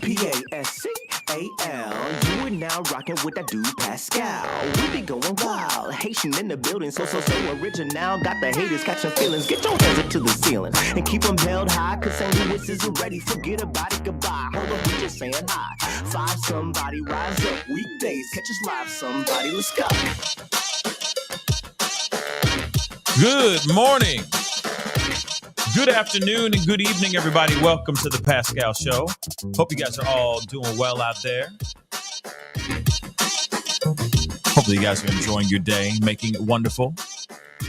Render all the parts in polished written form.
Pascal. You are now rocking with that dude Pascal. We be going wild, Haitian in the building, so original. Got the haters catching feelings. Get your hands up to the ceiling and keep them held high. Cause St. Louis isn't ready. Forget about it, goodbye. Hold on, we just saying hi. Five somebody, rise up. Weekdays, catch us live. Somebody, let's go. Good morning. Good afternoon and good evening, everybody. Welcome to the Pascal Show. Hope you guys are all doing well out there. Hopefully you guys are enjoying your day, making it wonderful.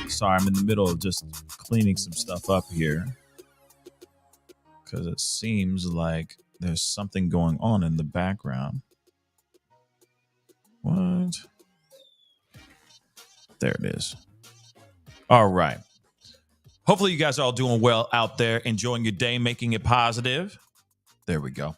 Sorry, I'm in the middle of just cleaning some stuff up here because it seems like there's something going on in the background. What? There it is. All right. Hopefully you guys are all doing well out there, enjoying your day, making it positive. There we go.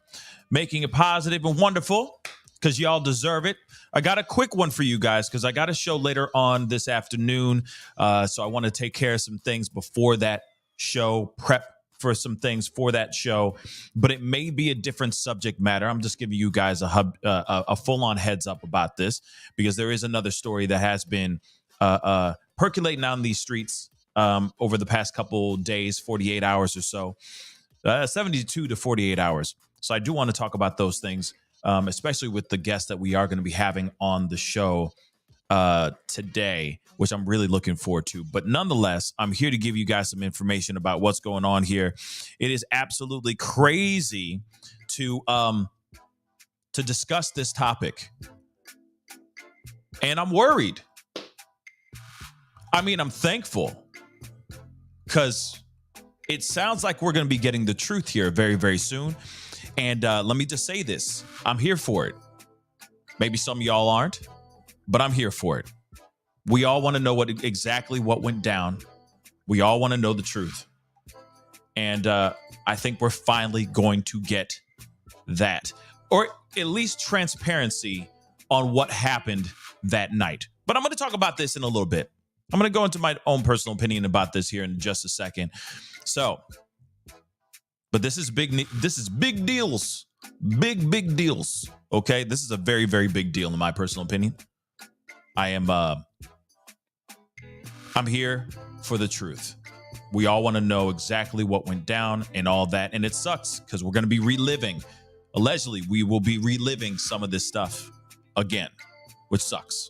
Making it positive and wonderful because y'all deserve it. I got a quick one for you guys because I got a show later on this afternoon. So I want to take care of some things before that show, prep for some things for that show. But it may be a different subject matter. I'm just giving you guys a full-on heads up about this because there is another story that has been percolating on these streets over the past couple days, 48 hours or so, 72 to 48 hours. So I do want to talk about those things, especially with the guest that we are going to be having on the show today, which I'm really looking forward to. But nonetheless, I'm here to give you guys some information about what's going on here. It is absolutely crazy to discuss this topic. And I'm worried. I mean, I'm thankful. Because it sounds like we're going to be getting the truth here very, very soon. And let me just say this. I'm here for it. Maybe some of y'all aren't, but I'm here for it. We all want to know exactly what went down. We all want to know the truth. And I think we're finally going to get that, or at least transparency on what happened that night. But I'm going to talk about this in a little bit. I'm going to go into my own personal opinion about this here in just a second. So, but this is big deals. Big deals. Okay? This is a very, very big deal in my personal opinion. I'm here for the truth. We all want to know exactly what went down and all that. And it sucks because we're going to be allegedly, we will be reliving some of this stuff again, which sucks.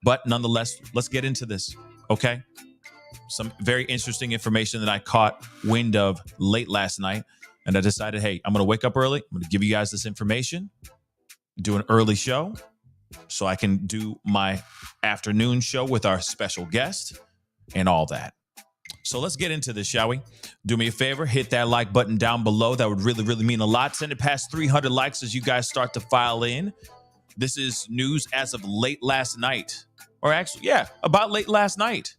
But nonetheless, let's get into this, okay? Some very interesting information that I caught wind of late last night. And I decided, hey, I'm going to wake up early. I'm going to give you guys this information, do an early show so I can do my afternoon show with our special guest and all that. So let's get into this, shall we? Do me a favor, hit that like button down below. That would really, really mean a lot. Send it past 300 likes as you guys start to file in. This is news as of late last night. Or actually, about late last night.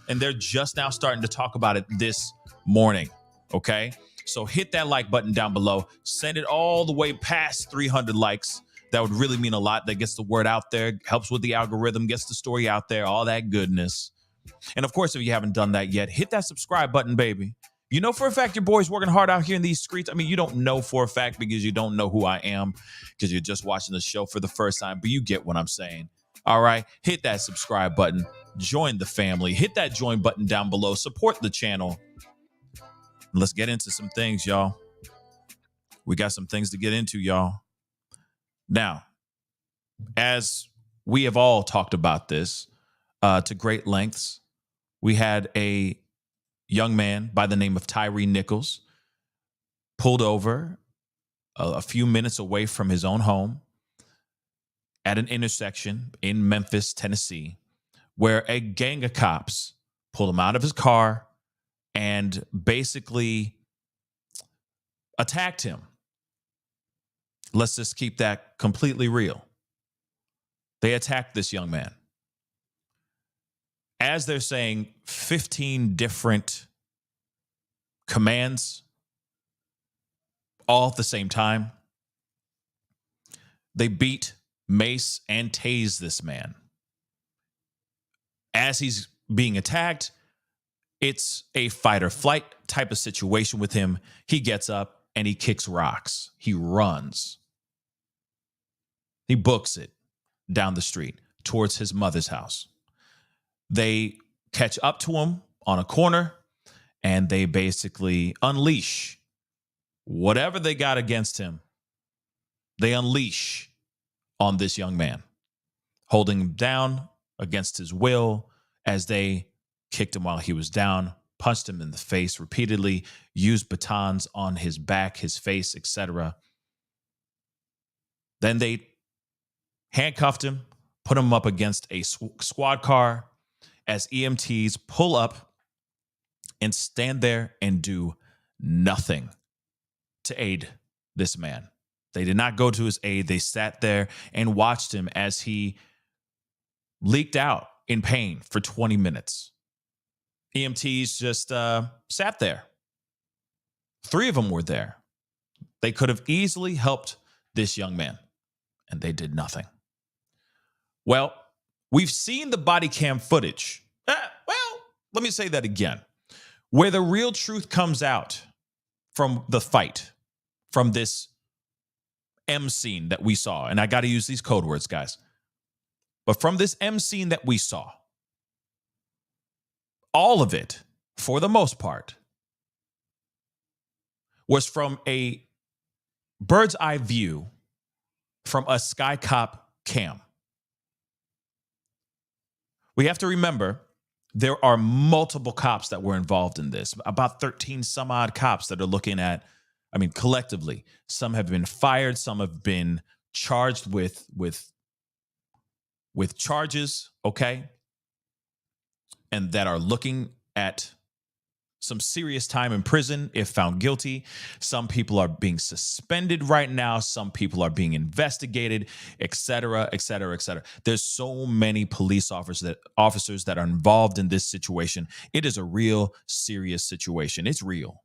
And they're just now starting to talk about it this morning, okay? So hit that like button down below. Send it all the way past 300 likes. That would really mean a lot. That gets the word out there, helps with the algorithm, gets the story out there, all that goodness. And of course, if you haven't done that yet, hit that subscribe button, baby. You know for a fact your boy's working hard out here in these streets. I mean, you don't know for a fact because you don't know who I am because you're just watching the show for the first time, but you get what I'm saying. All right, hit that subscribe button, join the family, hit that join button down below, support the channel. Let's get into some things, y'all. We got some things to get into, y'all. Now, as we have all talked about this to great lengths, we had a young man by the name of Tyree Nichols pulled over a few minutes away from his own home at an intersection in Memphis, Tennessee, where a gang of cops pulled him out of his car and basically attacked him. Let's just keep that completely real. They attacked this young man. As they're saying, 15 different commands all at the same time. They beat, mace, and tase this man. As he's being attacked, it's a fight or flight type of situation with him. He gets up and he kicks rocks. He runs. He books it down the street towards his mother's house. They catch up to him on a corner, and they basically unleash whatever they got against him. They unleash on this young man, holding him down against his will as they kicked him while he was down, punched him in the face repeatedly, used batons on his back, his face, etc. Then they handcuffed him, put him up against a squad car as EMTs pull up and stand there and do nothing to aid this man. They did not go to his aid. They sat there and watched him as he leaked out in pain for 20 minutes. EMTs just sat there. 3 of them were there. They could have easily helped this young man, and they did nothing. Well, we've seen the body cam footage. Let me say that again. Where the real truth comes out from the fight, from this M scene that we saw, and I got to use these code words, guys. But from this M scene that we saw, all of it, for the most part, was from a bird's eye view from a Sky Cop cam. We have to remember there are multiple cops that were involved in this, about 13 some odd cops that are looking at, collectively, some have been fired, some have been charged with charges, okay? And that are looking at some serious time in prison if found guilty. Some people are being suspended right now. Some people are being investigated, et cetera, et cetera, et cetera. There's so many police officers that are involved in this situation. It is a real serious situation. It's real.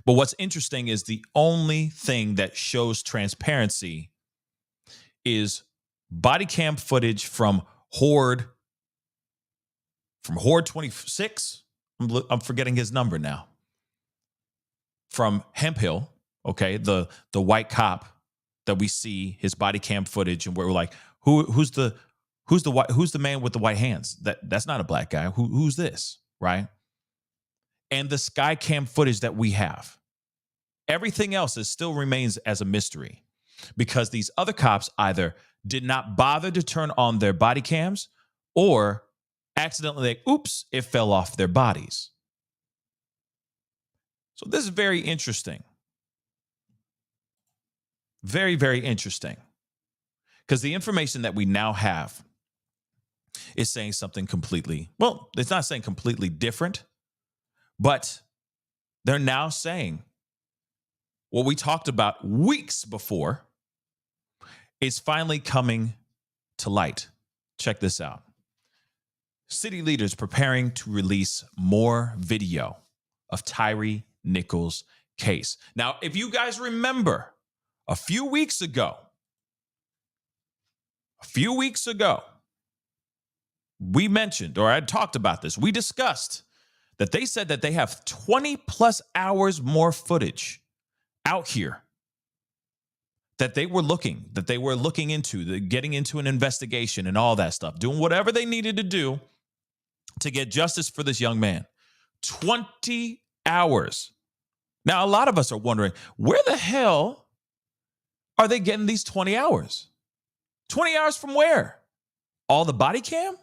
But what's interesting is the only thing that shows transparency is body cam footage from Horde 26. I'm forgetting his number now. From Hemp Hill, okay, the white cop that we see his body cam footage, and we're like, who's the man with the white hands? That's not a black guy. Who's this, right? And the sky cam footage that we have. Everything else still remains as a mystery because these other cops either did not bother to turn on their body cams or accidentally, it fell off their bodies. So this is very interesting. Very, very interesting. Because the information that we now have is saying something completely, it's not saying completely different, but they're now saying what we talked about weeks before is finally coming to light. Check this out. City leaders preparing to release more video of Tyre Nichols' case. Now, if you guys remember, a few weeks ago, we mentioned, or I had talked about this, we discussed that they said that they have 20 plus hours more footage out here that they were looking into, getting into an investigation and all that stuff, doing whatever they needed to do to get justice for this young man. 20 hours. Now, a lot of us are wondering, where the hell are they getting these 20 hours? 20 hours from where? All the body cam?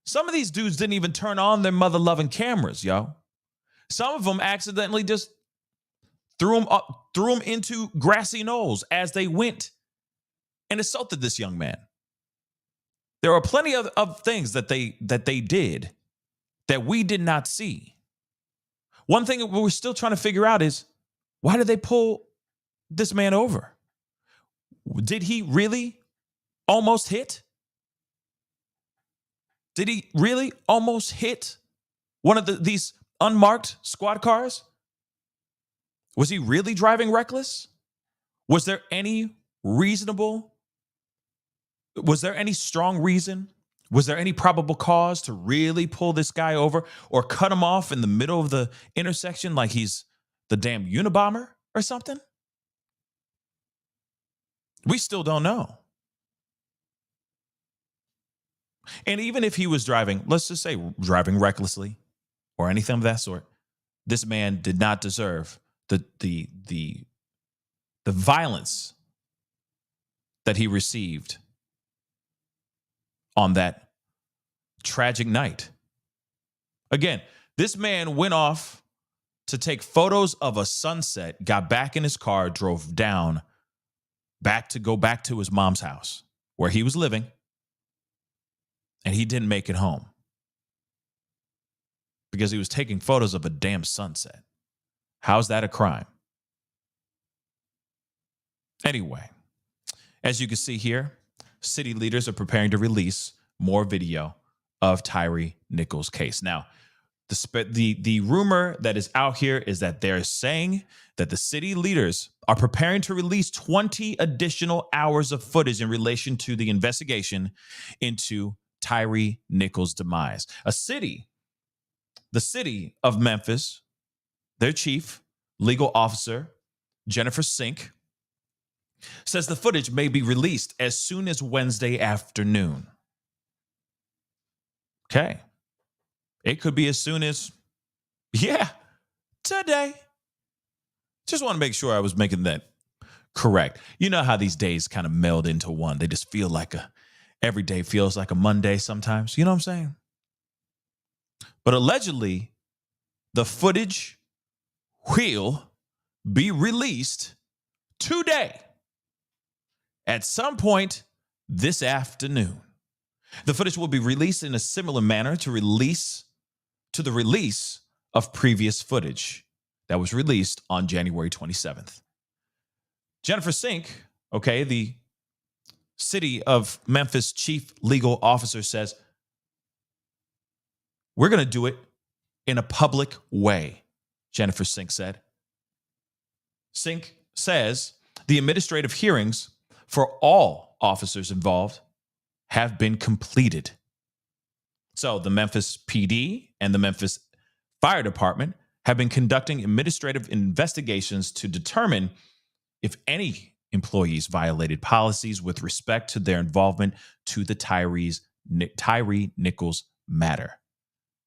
Some of these dudes didn't even turn on their mother-loving cameras, yo. Some of them accidentally just threw them into grassy knolls as they went and assaulted this young man. There are plenty of things that they did that we did not see. One thing that we're still trying to figure out is, why did they pull this man over? Did he really almost hit? Did he really almost hit one of these unmarked squad cars? Was he really driving reckless? Was there any strong reason? Was there any probable cause to really pull this guy over or cut him off in the middle of the intersection like he's the damn Unabomber or something? We still don't know. And even if he was driving, let's just say driving recklessly or anything of that sort, this man did not deserve the violence that he received on that tragic night. Again, this man went off to take photos of a sunset, got back in his car, drove down go back to his mom's house where he was living, and he didn't make it home because he was taking photos of a damn sunset. How's that a crime? Anyway, as you can see here, city leaders are preparing to release more video of Tyree Nichols' case. Now, the rumor that is out here is that they're saying that the city leaders are preparing to release 20 additional hours of footage in relation to the investigation into Tyree Nichols' demise. The city of Memphis, their chief legal officer, Jennifer Sink, says the footage may be released as soon as Wednesday afternoon. Okay. It could be as soon as, today. Just want to make sure I was making that correct. You know how these days kind of meld into one. They just feel like every day feels like a Monday sometimes. You know what I'm saying? But allegedly, the footage will be released today at some point this afternoon. The footage will be released in a similar manner to the release of previous footage that was released on January 27th. Jennifer Sink, the city of Memphis chief legal officer, says, we're going to do it in a public way, Jennifer Sink said. Sink says the administrative hearings for all officers involved have been completed. So the Memphis PD and the Memphis Fire Department have been conducting administrative investigations to determine if any employees violated policies with respect to their involvement to the Tyree Nichols matter.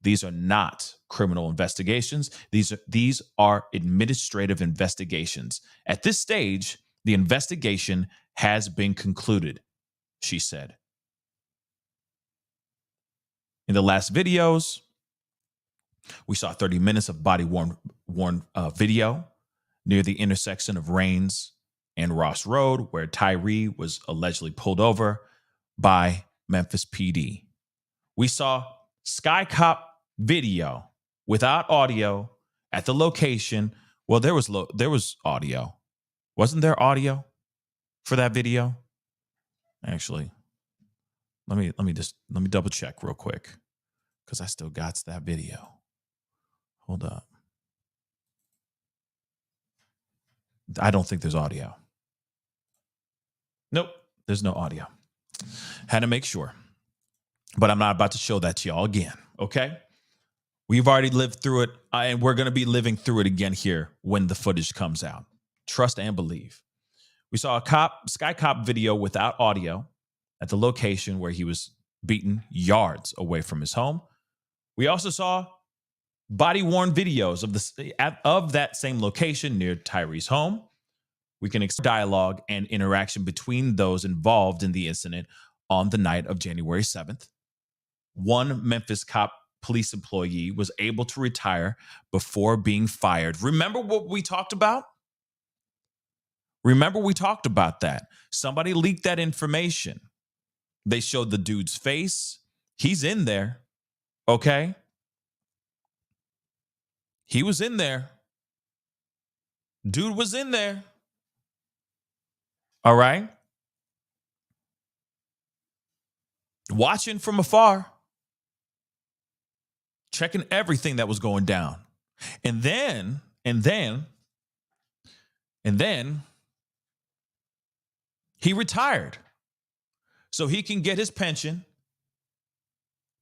These are not criminal investigations. These are administrative investigations. At this stage, the investigation has been concluded, she said. In the last videos, we saw 30 minutes of body-worn video near the intersection of Rains and Ross Road, where Tyree was allegedly pulled over by Memphis PD. We saw Sky Cop video without audio at the location. Well, there was audio. Wasn't there audio for that video? Actually, let me double check real quick because I still got that video. Hold up. I don't think there's audio. Nope, there's no audio. Had to make sure. But I'm not about to show that to y'all again, okay? We've already lived through it, and we're going to be living through it again here when the footage comes out. Trust and believe. We saw a Sky Cop video without audio at the location where he was beaten yards away from his home. We also saw body-worn videos of that same location near Tyree's home. We can expect dialogue and interaction between those involved in the incident on the night of January 7th. One Memphis police employee was able to retire before being fired. Remember what we talked about? Remember we talked about that. Somebody leaked that information. They showed the dude's face. He's in there, okay? He was in there. Dude was in there. All right? Watching from afar. Checking everything that was going down. And then he retired so he can get his pension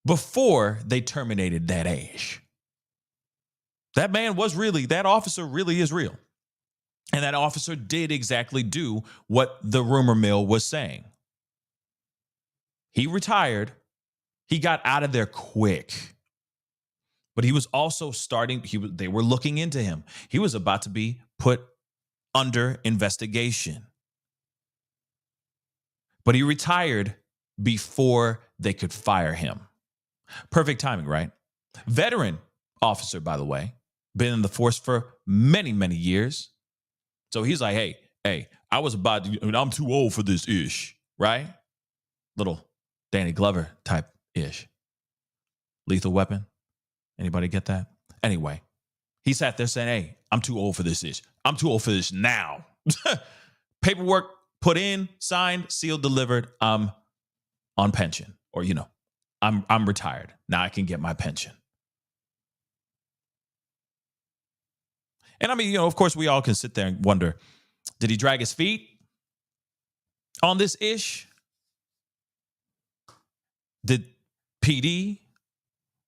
before they terminated that age. that officer really is real. And that officer did exactly do what the rumor mill was saying. He retired. He got out of there quick. But he was also they were looking into him. He was about to be put under investigation. But he retired before they could fire him. Perfect timing, right? Veteran officer, by the way, been in the force for many, many years. So he's like, hey, I'm too old for this ish, right? Little Danny Glover type ish. Lethal Weapon. Anybody get that? Anyway, he sat there saying, hey, I'm too old for this ish. I'm too old for this now. Paperwork put in, signed, sealed, delivered. I'm on pension, or I'm retired. Now I can get my pension. And I mean, of course, we all can sit there and wonder, did he drag his feet on this ish? Did PD,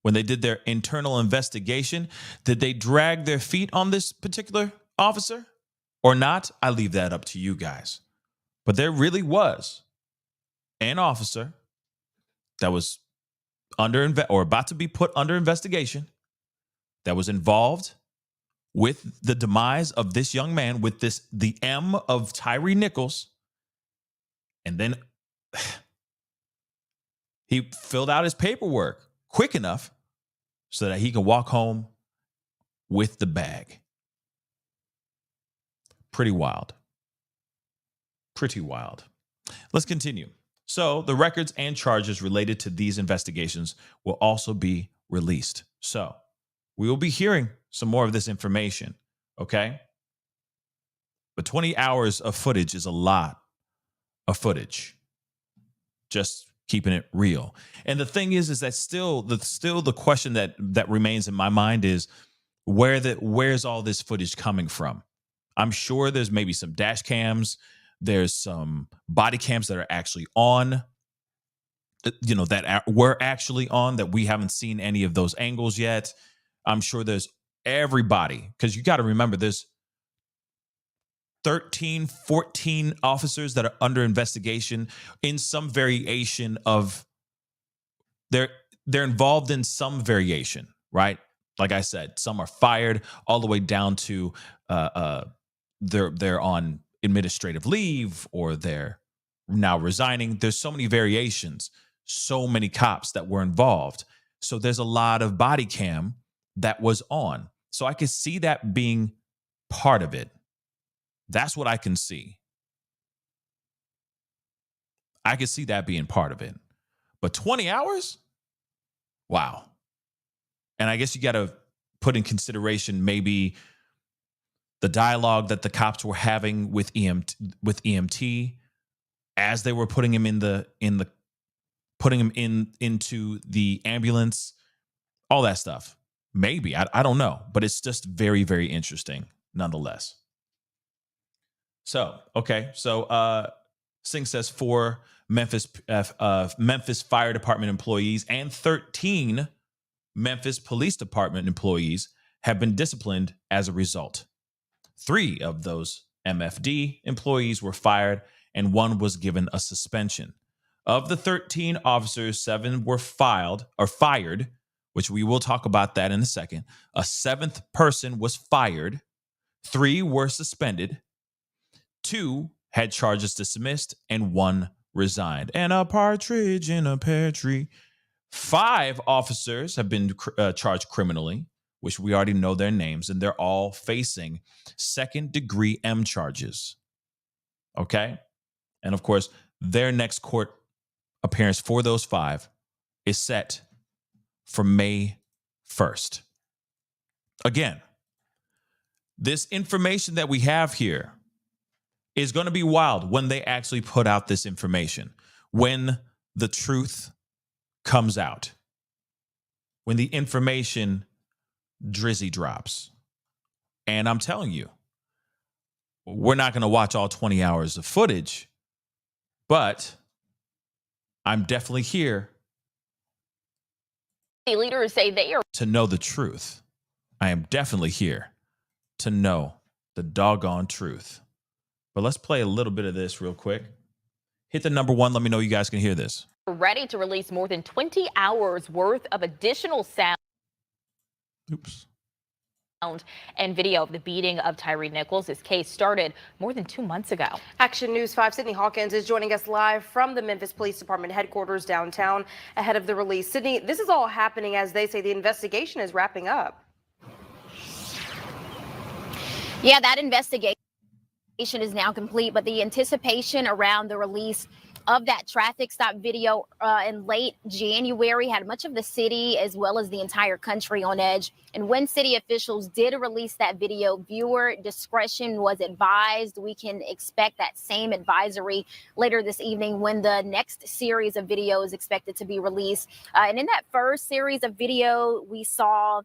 when they did their internal investigation, did they drag their feet on this particular officer or not? I leave that up to you guys. But there really was an officer that was about to be put under investigation, that was involved with the demise of this young man, with the M of Tyree Nichols. And then he filled out his paperwork quick enough so that he can walk home with the bag. Pretty wild. Pretty wild. Let's continue. So the records and charges related to these investigations will also be released. So we will be hearing some more of this information, okay? But 20 hours of footage is a lot of footage. Just keeping it real. And the thing is that still the question that remains in my mind is where's all this footage coming from? I'm sure there's maybe some dash cams, there's some body cams that are actually on, that were actually on, that we haven't seen any of those angles yet. I'm sure there's everybody, because you got to remember there's 13, 14 officers that are under investigation in some variation of they're involved in some variation, right? Like I said, some are fired all the way down to they're on administrative leave, or they're now resigning. There's so many variations, so many cops that were involved. So there's a lot of body cam that was on. So I could see that being part of it. That's what I can see. I could see that being part of it. But 20 hours? Wow. And I guess you got to put in consideration maybe the dialogue that the cops were having with EMT as they were putting him into the ambulance, all that stuff. Maybe, I don't know, but it's just very, very interesting nonetheless. So, okay. So, Singh says 4 Memphis Fire Department employees and 13 Memphis Police Department employees have been disciplined as a result. 3 of those MFD employees were fired and 1 was given a suspension. Of the 13 officers, 7 were fired, which we will talk about that in a second. A 7th person was fired. 3 were suspended. 2 had charges dismissed, and 1 resigned. And a partridge in a pear tree. 5 officers have been charged criminally, which we already know their names, and they're all facing second-degree M charges. Okay? And of course, their next court appearance for those 5 is set for May 1st. Again, this information that we have here is going to be wild when they actually put out this information, when the truth comes out, when the information drizzy drops. And I'm telling you, we're not going to watch all 20 hours of footage, but I'm definitely here leaders say they are to know the truth. I am definitely here to know the doggone truth. But let's play a little bit of this real quick. Hit the number one. Let me know you guys can hear this. Ready to release more than 20 hours worth of additional sound. Oops. And video of the beating of Tyree Nichols. His case started more than 2 months ago. Action News 5 Sydney Hawkins is joining us live from the Memphis Police Department headquarters downtown ahead of the release. Sydney, this is all happening as they say the investigation is wrapping up. Yeah, that investigation is now complete, but the anticipation around the release of that traffic stop video in late January had much of the city as well as the entire country on edge. And when city officials did release that video, viewer discretion was advised. We can expect that same advisory later this evening when the next series of video is expected to be released. And in that first series of video, we saw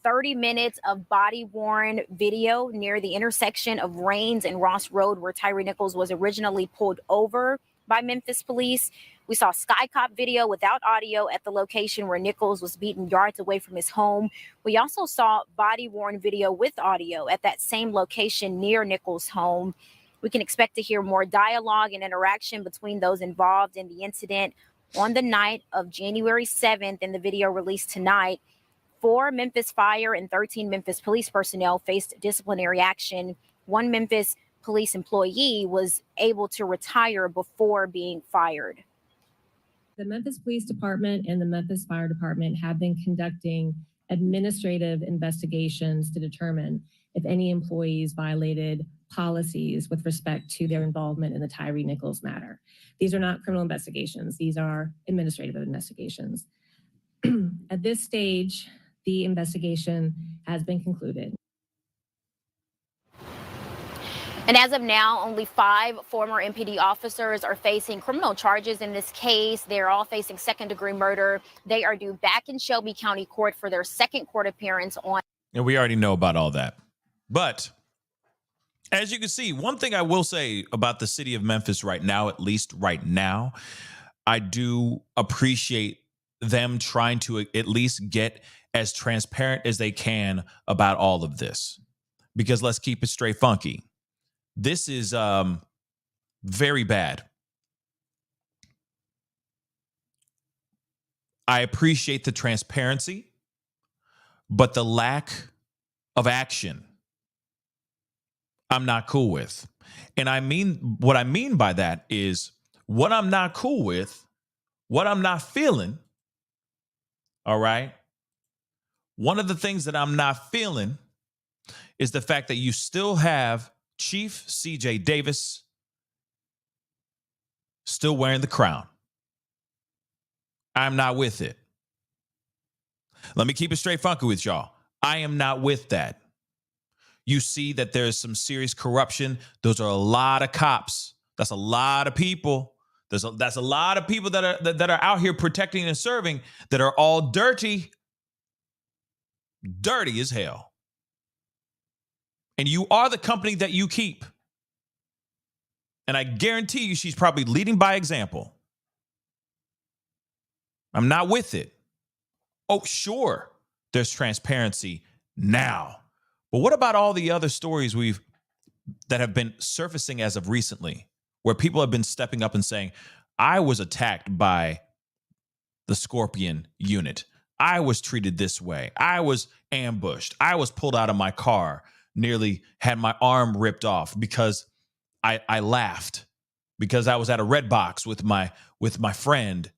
30 minutes of body-worn video near the intersection of Rains and Ross Road, where Tyree Nichols was originally pulled over by Memphis police. We saw Sky Cop video without audio at the location where Nichols was beaten yards away from his home. We also saw body-worn video with audio at that same location near Nichols' home. We can expect to hear more dialogue and interaction between those involved in the incident on the night of January 7th in the video released tonight. 4 Memphis fire and 13 Memphis police personnel faced disciplinary action. 1 Memphis police employee was able to retire before being fired. The Memphis Police Department and the Memphis Fire Department have been conducting administrative investigations to determine if any employees violated policies with respect to their involvement in the Tyree Nichols matter. These are not criminal investigations. These are administrative investigations. At this stage, the investigation has been concluded. And as of now, only 5 former MPD officers are facing criminal charges in this case. They're all facing second-degree murder. They are due back in Shelby County Court for their second court appearance on. And we already know about all that. But as you can see, one thing I will say about the city of Memphis right now, at least right now, I do appreciate them trying to at least get as transparent as they can about all of this. Because let's keep it straight funky. This is very bad. I appreciate the transparency, but the lack of action, I'm not cool with. And what I mean by that is what I'm not cool with, what I'm not feeling. All right. One of the things that I'm not feeling is the fact that you still have Chief CJ Davis still wearing the crown. I'm not with it. Let me keep it straight funky with y'all. I am not with that. You see that there's some serious corruption. Those are a lot of cops. That's a lot of people. That's a lot of people that are out here protecting and serving that are all dirty as hell. And you are the company that you keep. And I guarantee you she's probably leading by example. I'm not with it. Oh, sure, there's transparency now. But what about all the other stories that have been surfacing as of recently, where people have been stepping up and saying, I was attacked by the Scorpion unit. I was treated this way. I was ambushed. I was pulled out of my car. Nearly had my arm ripped off because I laughed because I was at a Red Box with my friend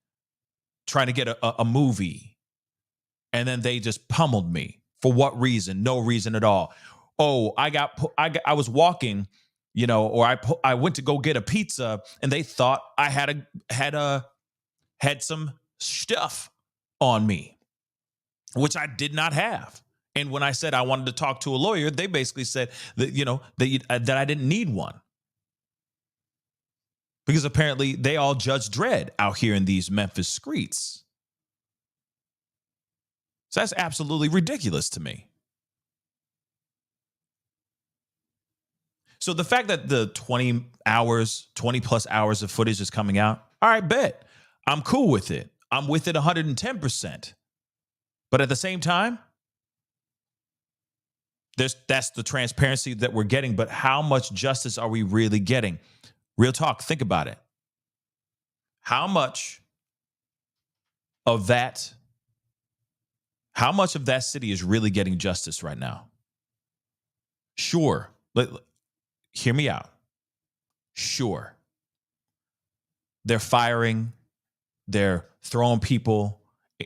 trying to get a movie, and then they just pummeled me for what reason? No reason at all. Oh, I was walking, or I went to go get a pizza, and they thought I had some stuff on me, which I did not have. And when I said I wanted to talk to a lawyer, they basically said that, that I didn't need one. Because apparently they all judge dread out here in these Memphis streets. So that's absolutely ridiculous to me. So the fact that the 20 plus hours of footage is coming out, all right, bet. I'm cool with it. I'm with it 110%. But at the same time, That's the transparency that we're getting, but how much justice are we really getting? Real talk, think about it. How much of that city is really getting justice right now? Sure. Hear me out. Sure. They're firing, they're throwing people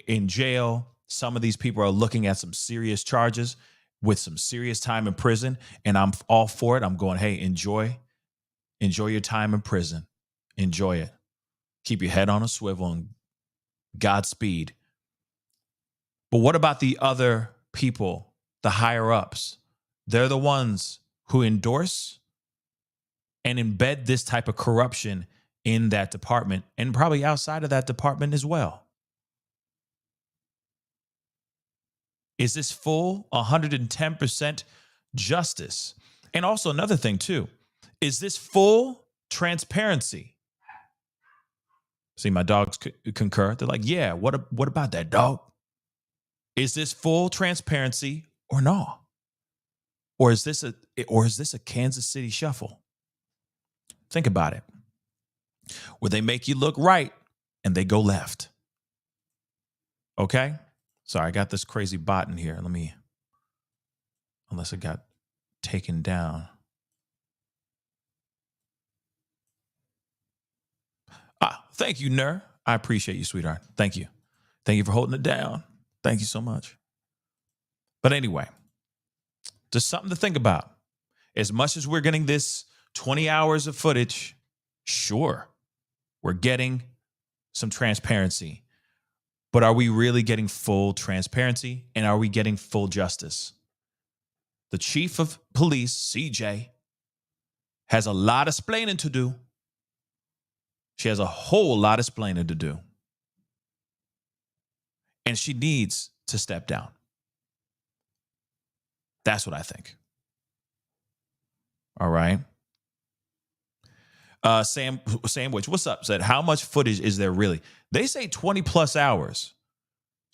in jail. Some of these people are looking at some serious charges with some serious time in prison, and I'm all for it. I'm going, hey, enjoy your time in prison. Enjoy it. Keep your head on a swivel and Godspeed. But what about the other people, the higher ups? They're the ones who endorse and embed this type of corruption in that department and probably outside of that department as well. Is this full 110% justice? And also another thing too, is this full transparency? See, my dogs concur. They're like, yeah, what about that, dog? Is this full transparency or no? Or is this a Kansas City shuffle? Think about it. Where they make you look right and they go left. Okay? Sorry, I got this crazy bot in here. Unless it got taken down. Thank you, Ner. I appreciate you, sweetheart. Thank you. Thank you for holding it down. Thank you so much. But anyway, just something to think about. As much as we're getting this 20 hours of footage, sure, we're getting some transparency. But are we really getting full transparency? And are we getting full justice? The chief of police, CJ, has a lot of splaining to do. She has a whole lot of splaining to do. And she needs to step down. That's what I think. All right. Sandwich, what's up? Said, how much footage is there really? They say 20 plus hours.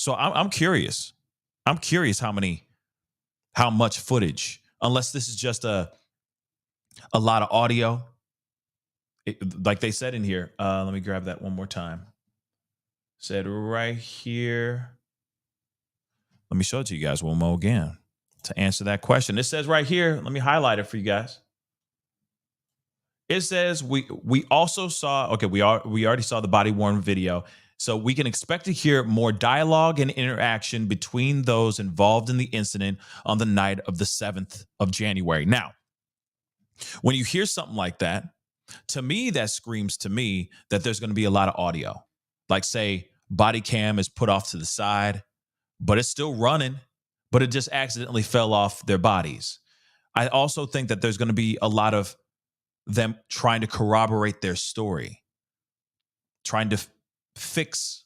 So I'm curious. I'm curious how much footage, unless this is just a lot of audio. Like they said in here, let me grab that one more time. Said right here. Let me show it to you guys one more again to answer that question. It says right here, let me highlight it for you guys. It says we also saw, okay, we already saw the body worn video. So we can expect to hear more dialogue and interaction between those involved in the incident on the night of the 7th of January. Now, when you hear something like that, to me, that screams to me that there's going to be a lot of audio. Like, say, body cam is put off to the side, but it's still running, but it just accidentally fell off their bodies. I also think that there's going to be a lot of them trying to corroborate their story, trying to fix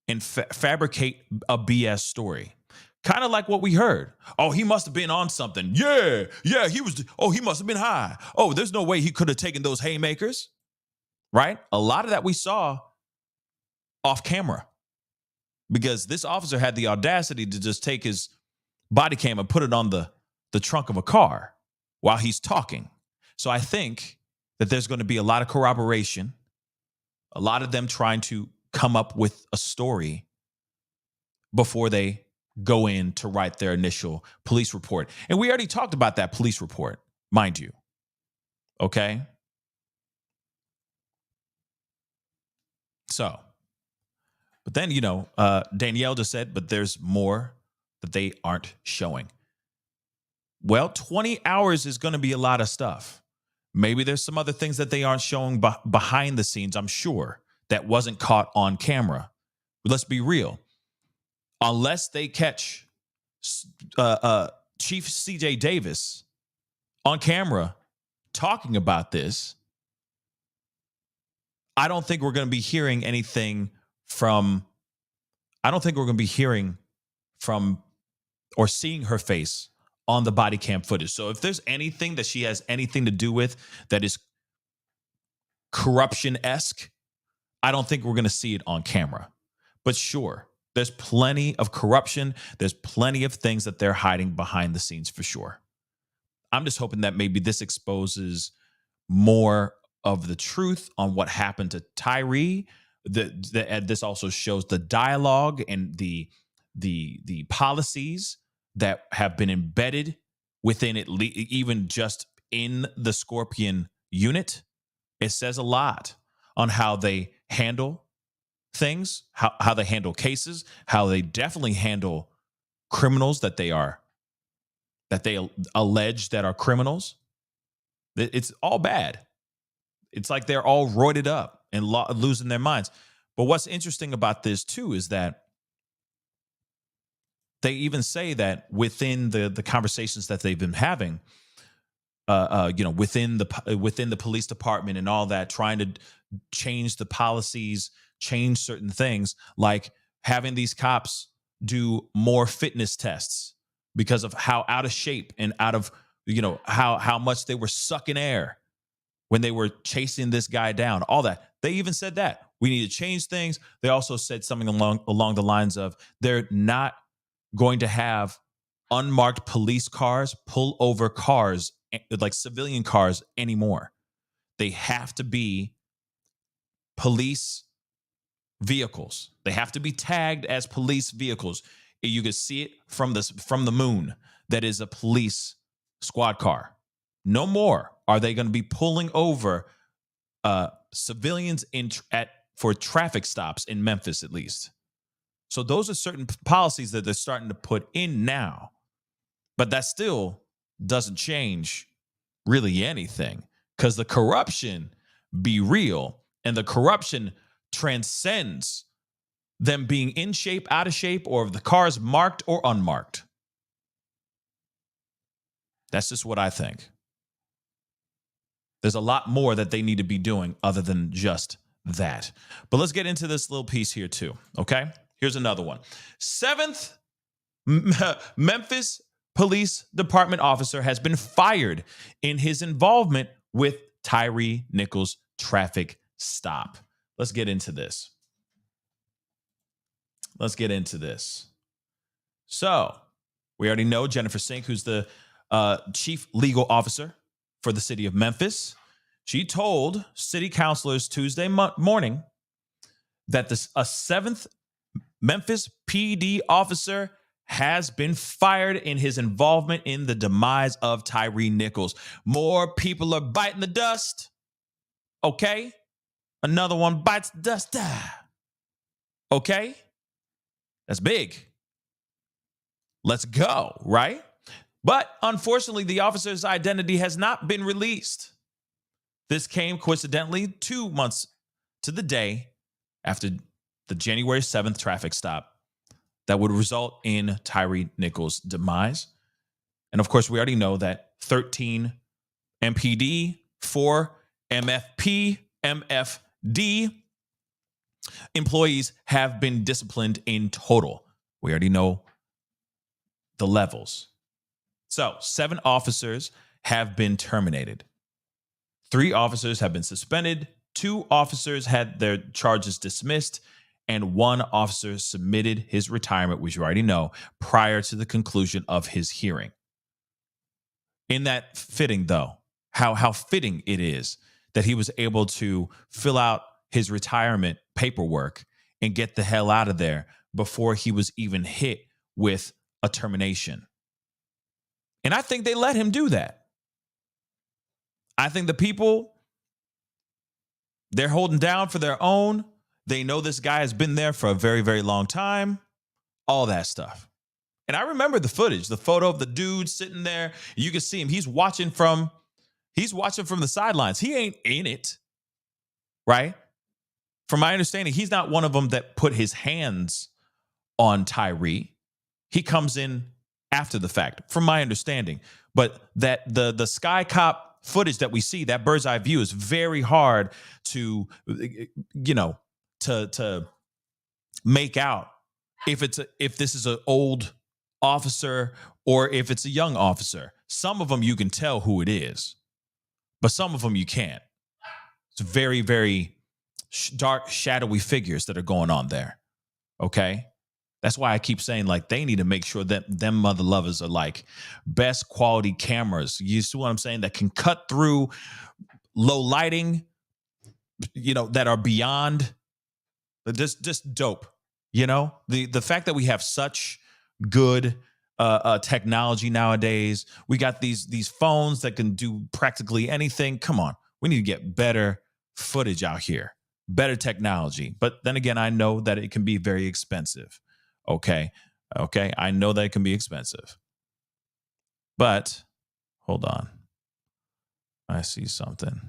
and fabricate a BS story. Kind of like what we heard. Oh, he must have been on something. Yeah, he was. Oh, he must have been high. Oh, there's no way he could have taken those haymakers. Right? A lot of that we saw off camera because this officer had the audacity to just take his body cam and put it on the trunk of a car while he's talking. So I think that there's going to be a lot of corroboration, a lot of them trying to come up with a story before they go in to write their initial police report. And we already talked about that police report, mind you. Okay? So, but then, Danielle just said, but there's more that they aren't showing. Well, 20 hours is going to be a lot of stuff. Maybe there's some other things that they aren't showing behind the scenes, I'm sure, that wasn't caught on camera. But let's be real. Unless they catch Chief CJ Davis on camera talking about this, I don't think we're going to be hearing anything from, or seeing her face on the body cam footage. So if there's anything that she has anything to do with that is corruption-esque, I don't think we're going to see it on camera. But sure, There's plenty of corruption. There's plenty of things that they're hiding behind the scenes for sure. I'm just hoping that maybe this exposes more of the truth on what happened to Tyree. This also shows the dialogue and the policies that have been embedded within it, even just in the Scorpion unit. It says a lot on how they handle things, how they handle cases, how they definitely handle criminals that they allege that are criminals. It's all bad. It's like they're all roided up and losing their minds. But what's interesting about this too is that they even say that within the conversations that they've been having, within the police department and all that, trying to change the policies, change certain things, like having these cops do more fitness tests because of how out of shape and out of, how much they were sucking air when they were chasing this guy down, all that. They even said that we need to change things. They also said something along the lines of they're not going to have unmarked police cars pull over cars like civilian cars anymore. They have to be police vehicles. They have to be tagged as police vehicles. You can see it from the moon. That is a police squad car. No more are they going to be pulling over civilians for traffic stops in Memphis, at least. So those are certain policies that they're starting to put in now. But that still doesn't change really anything, because the corruption be real, and the corruption transcends them being in shape, out of shape, or the cars marked or unmarked. That's just what I think. There's a lot more that they need to be doing other than just that. But let's get into this little piece here too, okay? Here's another one. 7th Memphis Police Department officer has been fired in his involvement with Tyree Nichols' traffic stop. Let's get into this. So we already know Jennifer Sink, who's the chief legal officer for the city of Memphis. She told city councilors Tuesday morning that a 7th Memphis PD officer has been fired in his involvement in the demise of Tyree Nichols. More people are biting the dust. Okay? Another one bites the dust. Okay? That's big. Let's go, right? But unfortunately, the officer's identity has not been released. This came coincidentally 2 months to the day after the January 7th traffic stop that would result in Tyree Nichols' demise. And of course, we already know that 13 MPD, 4 MFP, MFD employees have been disciplined in total. We already know the levels. So 7 officers have been terminated. 3 officers have been suspended. 2 officers had their charges dismissed. And 1 officer submitted his retirement, which you already know, prior to the conclusion of his hearing. In that fitting, though, how fitting it is that he was able to fill out his retirement paperwork and get the hell out of there before he was even hit with a termination. And I think they let him do that. I think the people, they're holding down for their own. They know this guy has been there for a very, very long time. All that stuff. And I remember the footage, the photo of the dude sitting there. You can see him. He's watching from the sidelines. He ain't in it, right? From my understanding, he's not one of them that put his hands on Tyree. He comes in after the fact, from my understanding. But that the Sky Cop footage that we see, that bird's eye view, is very hard to, to make out if this is an old officer or if it's a young officer. Some of them you can tell who it is, but some of them you can't. It's very, very dark, shadowy figures that are going on there. Okay. That's why I keep saying, like, they need to make sure that them mother lovers are like best quality cameras. You see what I'm saying? That can cut through low lighting, that are beyond just dope. The fact that we have such good technology nowadays. We got these phones that can do practically anything. Come on, we need to get better footage out here, better technology. But then again, I know that it can be very expensive. Okay, I know that it can be expensive. But hold on, I see something.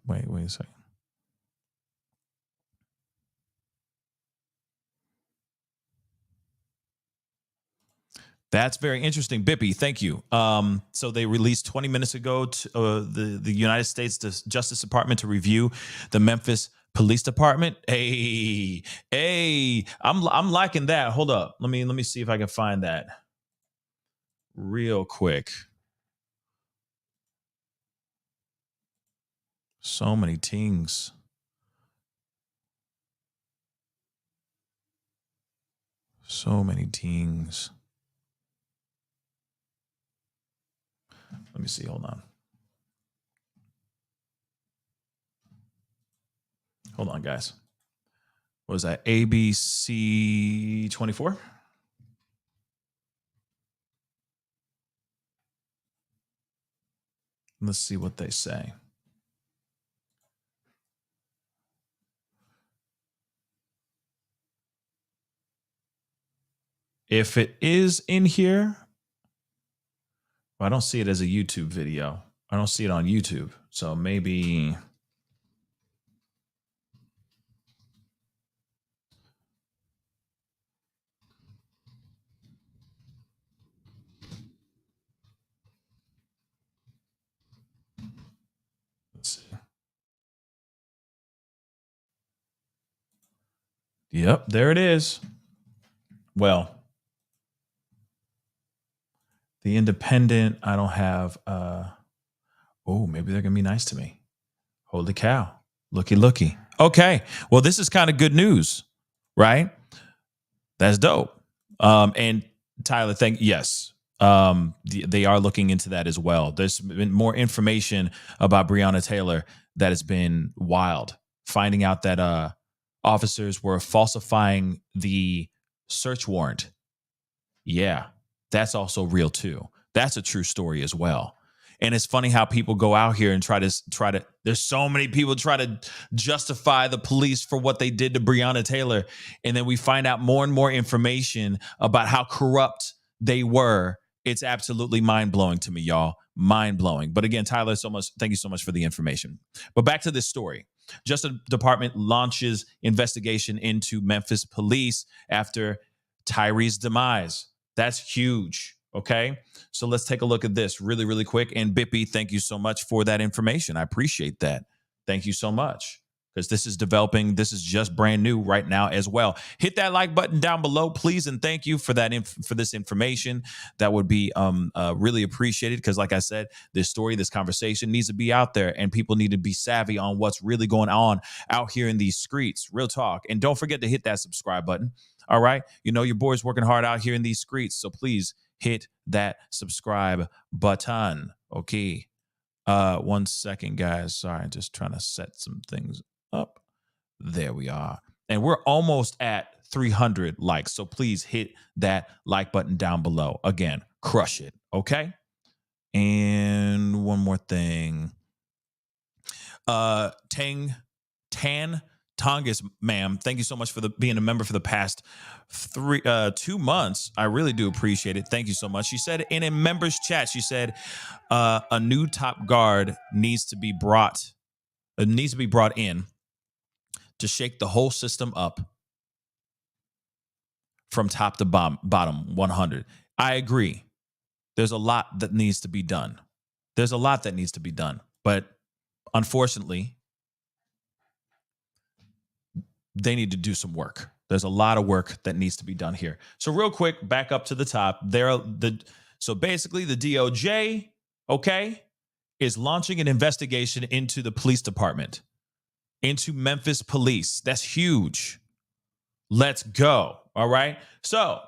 Wait a second. That's very interesting, Bippy. Thank you. So they released 20 minutes ago to the United States Justice Department to review the Memphis Police Department. Hey, I'm liking that. Hold up, let me see if I can find that real quick. So many things. So many things. Let me see. Hold on. Hold on, guys. What was that? ABC 24? Let's see what they say. If it is in here, well, I don't see it as a YouTube video. I don't see it on YouTube. So maybe. Let's see. Yep, there it is. Well, The Independent, I don't have. Maybe they're gonna be nice to me. Holy cow! Looky. Okay, well, this is kind of good news, right? That's dope. And Tyler, yes. They are looking into that as well. There's been more information about Breonna Taylor that has been wild. Finding out that officers were falsifying the search warrant. Yeah, that's also real too. That's a true story as well. And it's funny how people go out here and try to. There's so many people try to justify the police for what they did to Breonna Taylor, and then we find out more and more information about how corrupt they were. It's absolutely mind blowing to me, y'all. Mind blowing. But again, Tyler, thank you so much for the information. But back to this story. Justice Department launches investigation into Memphis police after Tyree's demise. That's huge. Okay, so let's take a look at this really, really quick. And Bippy, thank you so much for that information. I appreciate that. Thank you so much, because this is developing. This is just brand new right now as well. Hit that like button down below, please, and thank you for that for this information. That would be really appreciated, because, like I said, this story, this conversation needs to be out there, and people need to be savvy on what's really going on out here in these streets. Real talk. And don't forget to hit that subscribe button. All right, your boy's working hard out here in these streets, so please hit that subscribe button. Okay. 1 second, guys. Sorry, just trying to set some things up. There we are. And we're almost at 300 likes. So please hit that like button down below. Again, crush it. Okay. And one more thing. Tan Tongas, ma'am, thank you so much for being a member for the past 2 months. I really do appreciate it. Thank you so much. She said in a members chat, she said a new top guard needs to be brought in to shake the whole system up from top to bottom 100. I agree. There's a lot that needs to be done. But unfortunately, they need to do some work. There's a lot of work that needs to be done here. So real quick, back up to the top. So basically the DOJ, okay, is launching an investigation into the police department. into Memphis police. That's huge. Let's go. All right. So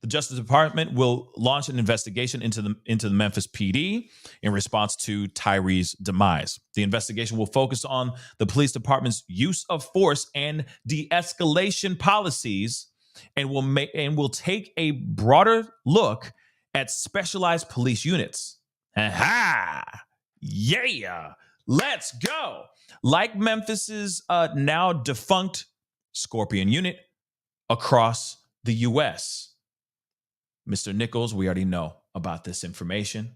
the Justice Department will launch an investigation into the Memphis PD in response to Tyree's demise. The investigation will focus on the police department's use of force and de-escalation policies, and will take a broader look at specialized police units. Aha! Yeah! Let's go. Like Memphis's now defunct Scorpion unit across the U.S. Mr. Nichols, we already know about this information.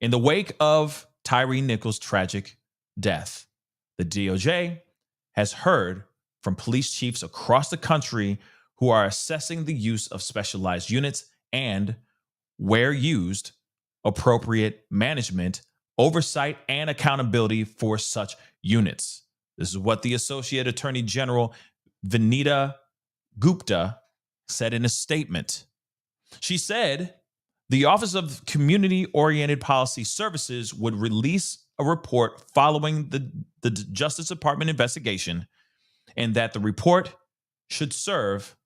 In the wake of Tyree Nichols' tragic death, the DOJ has heard from police chiefs across the country who are assessing the use of specialized units and, where used, appropriate management, oversight, and accountability for such units. This is what the Associate Attorney General Vinita Gupta said in a statement. She said the Office of Community-Oriented Policy Services would release a report following the Justice Department investigation, and that the report should serve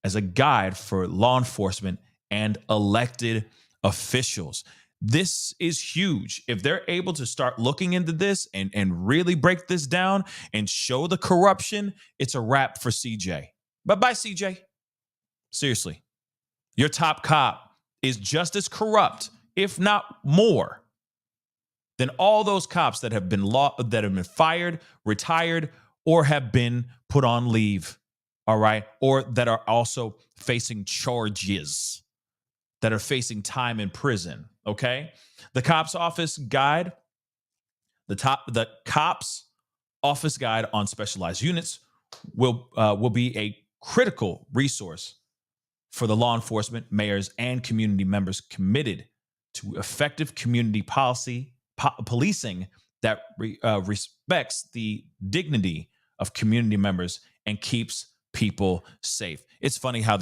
as a guide for law enforcement and elected officials. This is huge. If they're able to start looking into this and really break this down and show the corruption, it's a wrap for CJ. Bye-bye, CJ. Seriously. Your top cop is just as corrupt, if not more, than all those cops that have been fired, retired, or have been put on leave, all right? Or that are also facing charges, that are facing time in prison, okay? The Cops Office Guide, the Cops Office Guide on Specialized Units will be a critical resource for the law enforcement, mayors, and community members committed to effective community policing that respects the dignity of community members and keeps people safe. It's funny how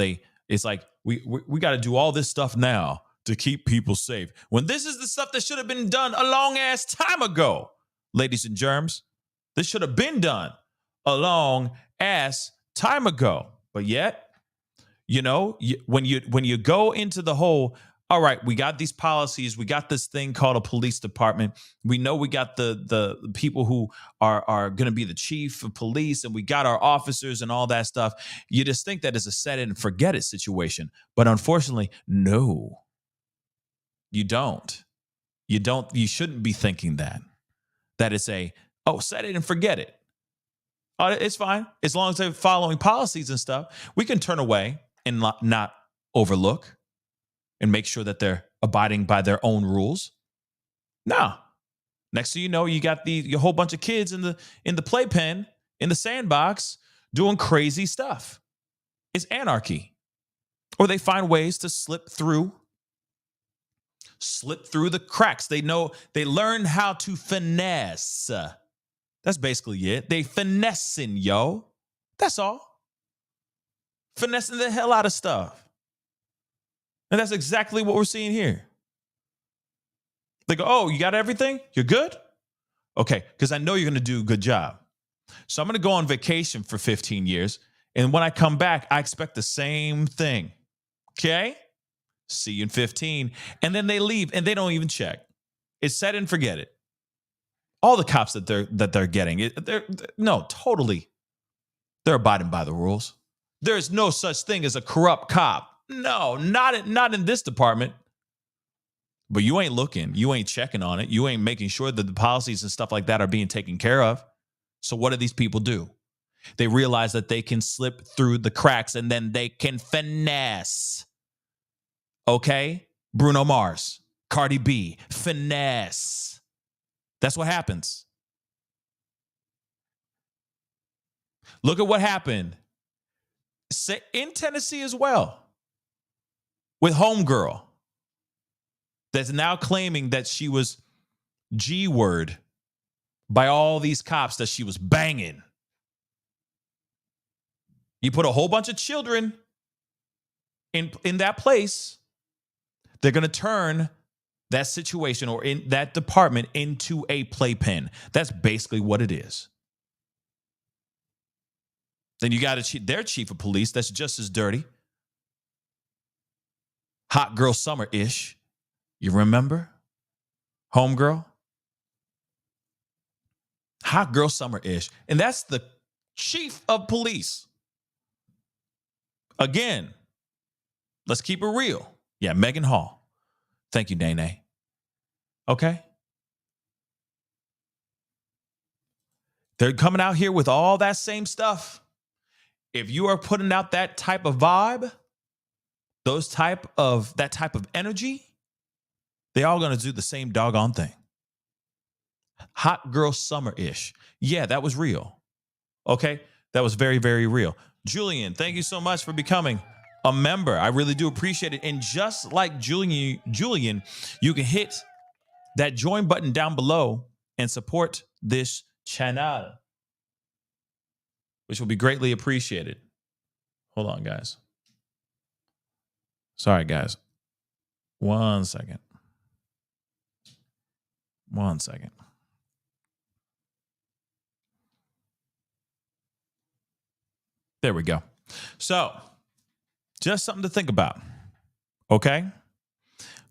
it's like, we got to do all this stuff now to keep people safe, when this is the stuff that should have been done a long ass time ago, ladies and germs. This should have been done a long ass time ago. But yet, you know, when you go into the whole, all right, we got these policies, we got this thing called a police department. We know we got the people who are going to be the chief of police, and we got our officers and all that stuff. You just think that it's a set it and forget it situation. But unfortunately, no, you don't. You shouldn't be thinking that it's set it and forget it. Oh, it's fine. As long as they're following policies and stuff, we can turn away and not overlook and make sure that they're abiding by their own rules. No. Next thing you know, you got a whole bunch of kids in the playpen, in the sandbox, doing crazy stuff. It's anarchy. Or they find ways to slip through the cracks. They learn how to finesse. That's basically it. They finessing, yo. That's all. Finessing the hell out of stuff. And that's exactly what we're seeing here. They go, oh, you got everything? You're good? Okay, because I know you're going to do a good job. So I'm going to go on vacation for 15 years. And when I come back, I expect the same thing. Okay? See you in 15. And then they leave and they don't even check. It's set and forget it. All the cops that they're getting, totally. They're abiding by the rules. There's no such thing as a corrupt cop. No, not in this department. But you ain't looking. You ain't checking on it. You ain't making sure that the policies and stuff like that are being taken care of. So what do these people do? They realize that they can slip through the cracks and then they can finesse. Okay? Bruno Mars, Cardi B, finesse. That's what happens. Look at what happened in Tennessee as well with Homegirl that's now claiming that she was G-word by all these cops that she was banging. You put a whole bunch of children in that place, they're going to turn that situation or in that department into a playpen. That's basically what it is. Then you got their chief of police that's just as dirty. Hot girl summer-ish. You remember? Homegirl? Hot girl summer-ish. And that's the chief of police. Again, let's keep it real. Yeah, Megan Hall. Thank you, Nene. Okay? They're coming out here with all that same stuff. If you are putting out that type of vibe, that type of energy, they're all going to do the same doggone thing. Hot girl summer-ish. Yeah, that was real. Okay? That was very, very real. Julian, thank you so much for becoming a member. I really do appreciate it. And just like Julian, you can hit that join button down below and support this channel, which will be greatly appreciated. Hold on, guys. Sorry, guys. 1 second. 1 second. There we go. So, just something to think about. Okay?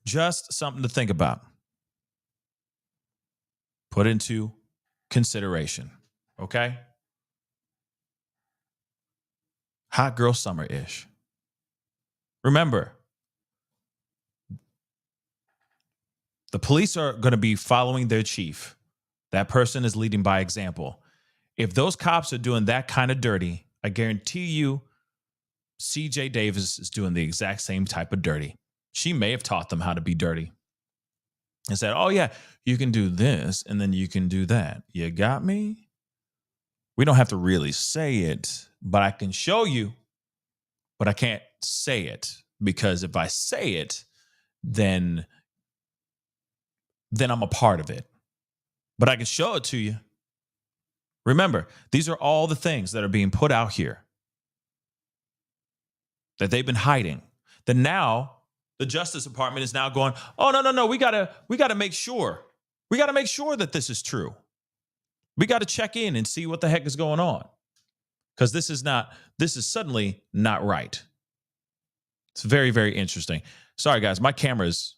Just something to think about. Put into consideration. Okay? Hot girl summer-ish. Remember, the police are going to be following their chief. That person is leading by example. If those cops are doing that kind of dirty, I guarantee you CJ Davis is doing the exact same type of dirty. She may have taught them how to be dirty and said, oh, yeah, you can do this and then you can do that. You got me? We don't have to really say it, but I can show you, but I can't say it, because if I say it, then I'm a part of it. But I can show it to you. Remember, these are all the things that are being put out here that they've been hiding. That now the Justice Department is now going, oh, no, we gotta make sure. We gotta make sure that this is true. We gotta check in and see what the heck is going on. Because this is suddenly not right. It's very, very interesting. Sorry, guys, my camera's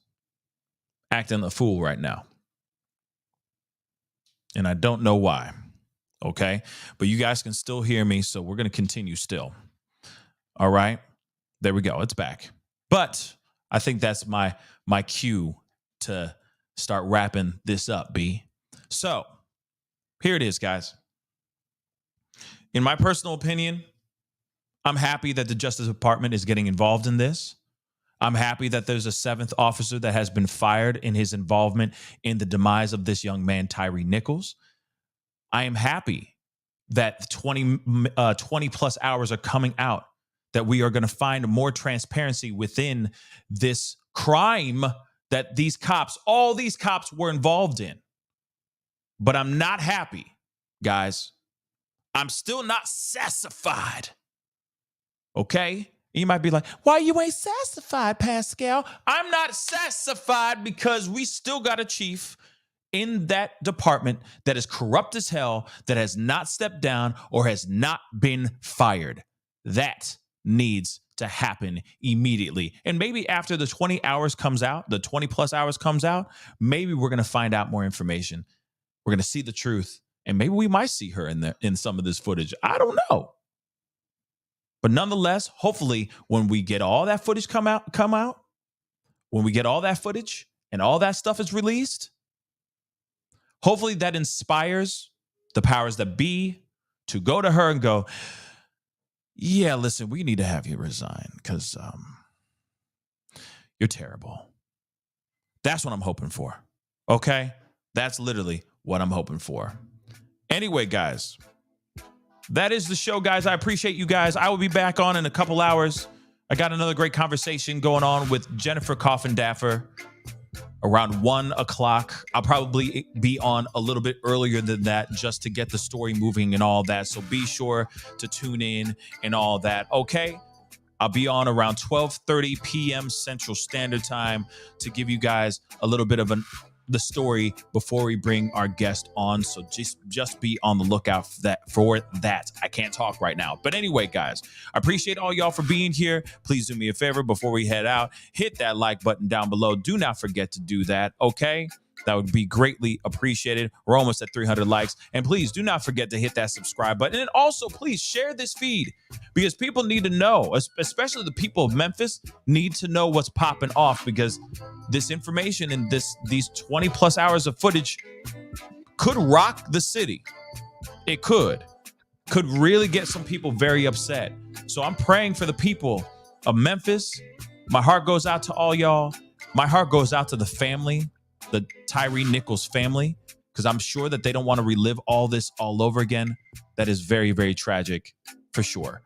acting a fool right now. And I don't know why. Okay? But you guys can still hear me, so we're going to continue still. All right? There we go. It's back. But I think that's my cue to start wrapping this up, B. So, here it is, guys. In my personal opinion, I'm happy that the Justice Department is getting involved in this. I'm happy that there's a 7th officer that has been fired in his involvement in the demise of this young man, Tyree Nichols. I am happy that 20 plus hours are coming out, that we are going to find more transparency within this crime that all these cops were involved in. But I'm not happy, guys. I'm still not satisfied. Okay? You might be like, why you ain't satisfied, Pascal? I'm not satisfied because we still got a chief in that department that is corrupt as hell, that has not stepped down or has not been fired. That needs to happen immediately. And maybe after the 20 hours comes out, the 20 plus hours comes out, maybe we're going to find out more information. We're going to see the truth. And maybe we might see her in some of this footage. I don't know. But nonetheless, hopefully when we get all that footage come out, when we get all that footage and all that stuff is released, hopefully that inspires the powers that be to go to her and go, yeah, listen, we need to have you resign because you're terrible. That's what I'm hoping for. Okay? That's literally what I'm hoping for. Anyway, guys, that is the show, guys. I appreciate you guys. I will be back on in a couple hours. I got another great conversation going on with Jennifer Coffin-Daffer around 1 o'clock. I'll probably be on a little bit earlier than that just to get the story moving and all that. So be sure to tune in and all that. Okay? I'll be on around 12:30 p.m. Central Standard Time to give you guys a little bit of an the story before we bring our guest on. So just be on the lookout for that. I can't talk right now. But anyway, guys, I appreciate all y'all for being here. Please do me a favor before we head out. Hit that like button down below. Do not forget to do that, okay? That would be greatly appreciated. We're almost at 300 likes. And please do not forget to hit that subscribe button. And also, please share this feed because people need to know, especially the people of Memphis need to know what's popping off, because this information and these 20 plus hours of footage could rock the city. It could really get some people very upset. So I'm praying for the people of Memphis. My heart goes out to all y'all. My heart goes out to the family, the Tyree Nichols family, because I'm sure that they don't want to relive all this all over again. That is very, very tragic for sure.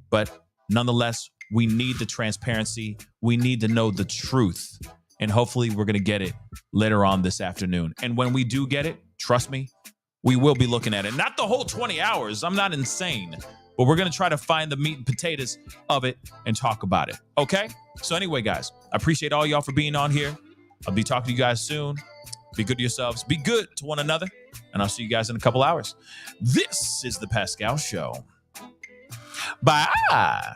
But nonetheless, we need the transparency. We need to know the truth. And hopefully we're going to get it later on this afternoon. And when we do get it, trust me, we will be looking at it. Not the whole 20 hours. I'm not insane. But we're going to try to find the meat and potatoes of it and talk about it. Okay? So anyway, guys, I appreciate all y'all for being on here. I'll be talking to you guys soon. Be good to yourselves. Be good to one another. And I'll see you guys in a couple hours. This is The Pascal Show. Bye.